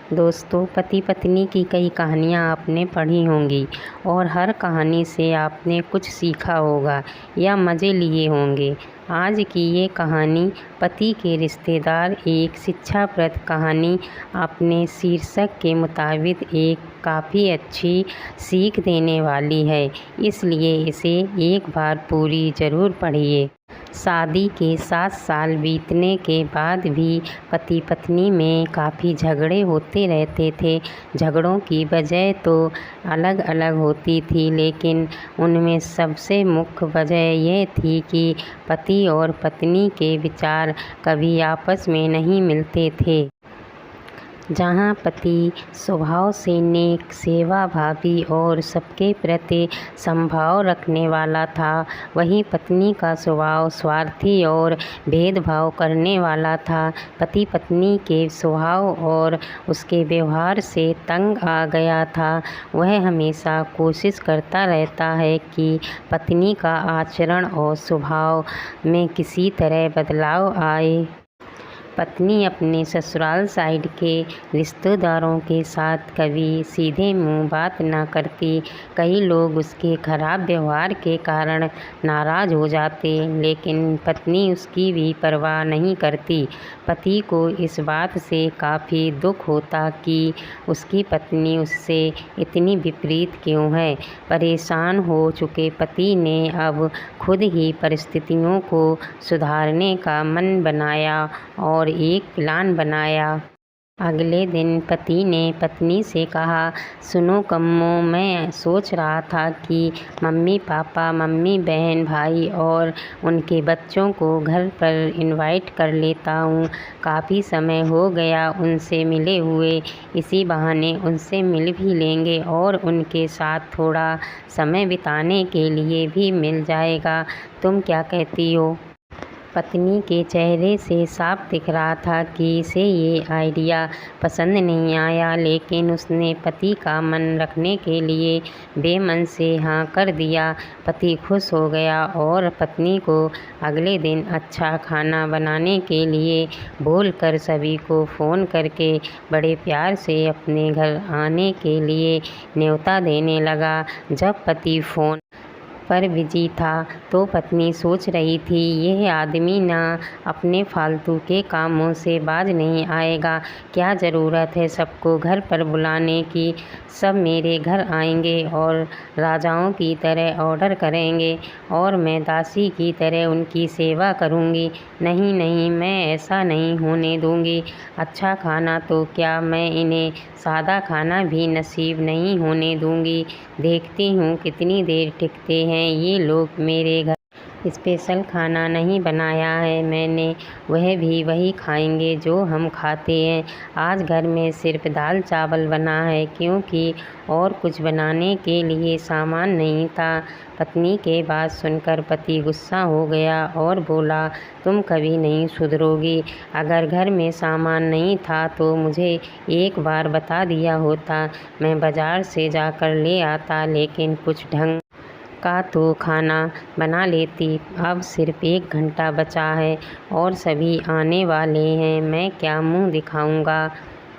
दोस्तों, पति पत्नी की कई कहानियाँ आपने पढ़ी होंगी और हर कहानी से आपने कुछ सीखा होगा या मज़े लिए होंगे। आज की ये कहानी पति के रिश्तेदार, एक शिक्षाप्रद कहानी अपने शीर्षक के मुताबिक एक काफ़ी अच्छी सीख देने वाली है, इसलिए इसे एक बार पूरी ज़रूर पढ़िए। शादी के 7 साल बीतने के बाद भी पति पत्नी में काफ़ी झगड़े होते रहते थे। झगड़ों की वजह तो अलग अलग होती थी, लेकिन उनमें सबसे मुख्य वजह यह थी कि पति और पत्नी के विचार कभी आपस में नहीं मिलते थे। जहाँ पति स्वभाव से नेक, सेवाभावी और सबके प्रति समभाव रखने वाला था, वहीं पत्नी का स्वभाव स्वार्थी और भेदभाव करने वाला था। पति पत्नी के स्वभाव और उसके व्यवहार से तंग आ गया था। वह हमेशा कोशिश करता रहता है कि पत्नी का आचरण और स्वभाव में किसी तरह बदलाव आए। पत्नी अपने ससुराल साइड के रिश्तेदारों के साथ कभी सीधे मुंह बात न करती। कई लोग उसके खराब व्यवहार के कारण नाराज़ हो जाते, लेकिन पत्नी उसकी भी परवाह नहीं करती। पति को इस बात से काफ़ी दुख होता कि उसकी पत्नी उससे इतनी विपरीत क्यों है। परेशान हो चुके पति ने अब खुद ही परिस्थितियों को सुधारने का मन बनाया और एक प्लान बनाया। अगले दिन पति ने पत्नी से कहा, सुनो कम्मो, मैं सोच रहा था कि मम्मी पापा, मम्मी बहन, भाई और उनके बच्चों को घर पर इनवाइट कर लेता हूँ। काफ़ी समय हो गया उनसे मिले हुए, इसी बहाने उनसे मिल भी लेंगे और उनके साथ थोड़ा समय बिताने के लिए भी मिल जाएगा। तुम क्या कहती हो? पत्नी के चेहरे से साफ दिख रहा था कि इसे ये आइडिया पसंद नहीं आया, लेकिन उसने पति का मन रखने के लिए बेमन से हाँ कर दिया। पति खुश हो गया और पत्नी को अगले दिन अच्छा खाना बनाने के लिए बोलकर सभी को फ़ोन करके बड़े प्यार से अपने घर आने के लिए न्योता देने लगा। जब पति फ़ोन पर बिजी था तो पत्नी सोच रही थी, यह आदमी ना अपने फालतू के कामों से बाज नहीं आएगा। क्या ज़रूरत है सबको घर पर बुलाने की? सब मेरे घर आएंगे और राजाओं की तरह ऑर्डर करेंगे और मैं दासी की तरह उनकी सेवा करूंगी। नहीं नहीं, मैं ऐसा नहीं होने दूंगी। अच्छा खाना तो क्या, मैं इन्हें सादा खाना भी नसीब नहीं होने दूंगी। देखती हूँ कितनी देर टिकते हैं ये लोग मेरे घर। स्पेशल खाना नहीं बनाया है मैंने, वह भी वही खाएंगे जो हम खाते हैं। आज घर में सिर्फ दाल चावल बना है, क्योंकि और कुछ बनाने के लिए सामान नहीं था। पत्नी के बात सुनकर पति गुस्सा हो गया और बोला, तुम कभी नहीं सुधरोगी। अगर घर में सामान नहीं था तो मुझे एक बार बता दिया होता, मैं बाज़ार से जाकर ले आता, लेकिन कुछ ढंग का तो खाना बना लेती। अब सिर्फ 1 घंटा बचा है और सभी आने वाले हैं, मैं क्या मुंह दिखाऊंगा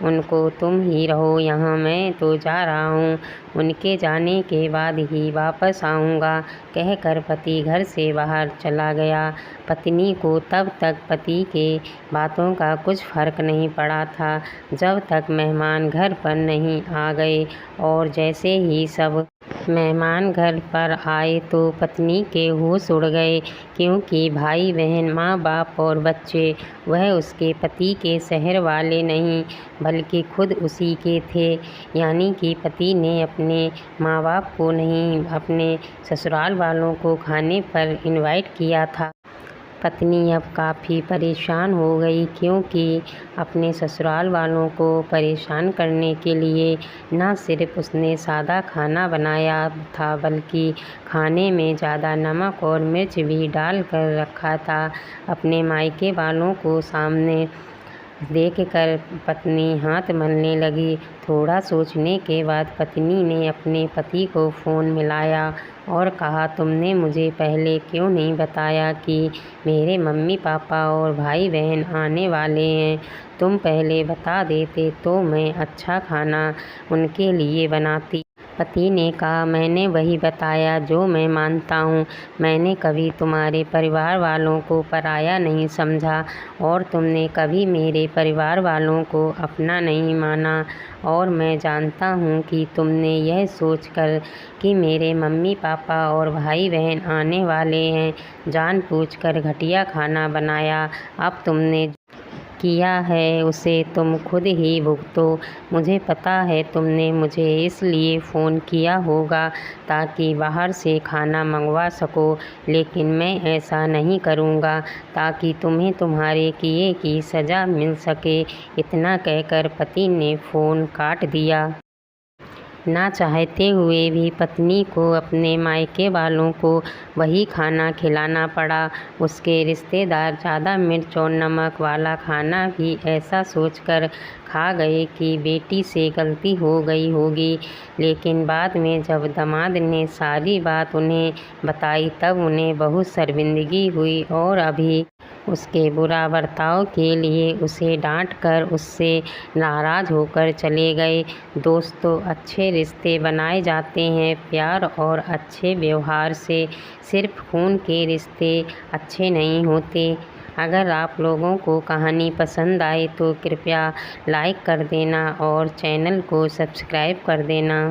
उनको? तुम ही रहो यहाँ, मैं तो जा रहा हूँ, उनके जाने के बाद ही वापस आऊँगा, कहकर पति घर से बाहर चला गया। पत्नी को तब तक पति के बातों का कुछ फर्क नहीं पड़ा था, जब तक मेहमान घर पर नहीं आ गए। और जैसे ही सब मेहमान घर पर आए तो पत्नी के होश उड़ गए, क्योंकि भाई बहन, माँ बाप और बच्चे वह उसके पति के शहर वाले नहीं बल्कि खुद उसी के थे। यानी कि पति ने अपने माँ बाप को नहीं, अपने ससुराल वालों को खाने पर इनवाइट किया था। पत्नी अब काफ़ी परेशान हो गई, क्योंकि अपने ससुराल वालों को परेशान करने के लिए न सिर्फ उसने सादा खाना बनाया था, बल्कि खाने में ज़्यादा नमक और मिर्च भी डाल कर रखा था। अपने मायके वालों को सामने देखकर पत्नी हाथ मलने लगी। थोड़ा सोचने के बाद पत्नी ने अपने पति को फ़ोन मिलाया और कहा, तुमने मुझे पहले क्यों नहीं बताया कि मेरे मम्मी पापा और भाई बहन आने वाले हैं। तुम पहले बता देते तो मैं अच्छा खाना उनके लिए बनाती। पति ने कहा, मैंने वही बताया जो मैं मानता हूँ। मैंने कभी तुम्हारे परिवार वालों को पराया नहीं समझा और तुमने कभी मेरे परिवार वालों को अपना नहीं माना। और मैं जानता हूँ कि तुमने यह सोचकर कि मेरे मम्मी पापा और भाई बहन आने वाले हैं, जानबूझकर घटिया खाना बनाया। अब तुमने किया है उसे तुम खुद ही भुगतो। मुझे पता है तुमने मुझे इसलिए फ़ोन किया होगा ताकि बाहर से खाना मंगवा सको, लेकिन मैं ऐसा नहीं करूँगा ताकि तुम्हें तुम्हारे किए की सज़ा मिल सके। इतना कहकर पति ने फ़ोन काट दिया। ना चाहते हुए भी पत्नी को अपने मायके वालों को वही खाना खिलाना पड़ा। उसके रिश्तेदार ज़्यादा मिर्च और नमक वाला खाना भी ऐसा सोचकर खा गए कि बेटी से गलती हो गई होगी, लेकिन बाद में जब दामाद ने सारी बात उन्हें बताई तब उन्हें बहुत शर्मिंदगी हुई और अभी उसके बुरा बर्ताव के लिए उसे डांटकर उससे नाराज़ होकर चले गए। दोस्तों, अच्छे रिश्ते बनाए जाते हैं प्यार और अच्छे व्यवहार से, सिर्फ खून के रिश्ते अच्छे नहीं होते। अगर आप लोगों को कहानी पसंद आए तो कृपया लाइक कर देना और चैनल को सब्सक्राइब कर देना।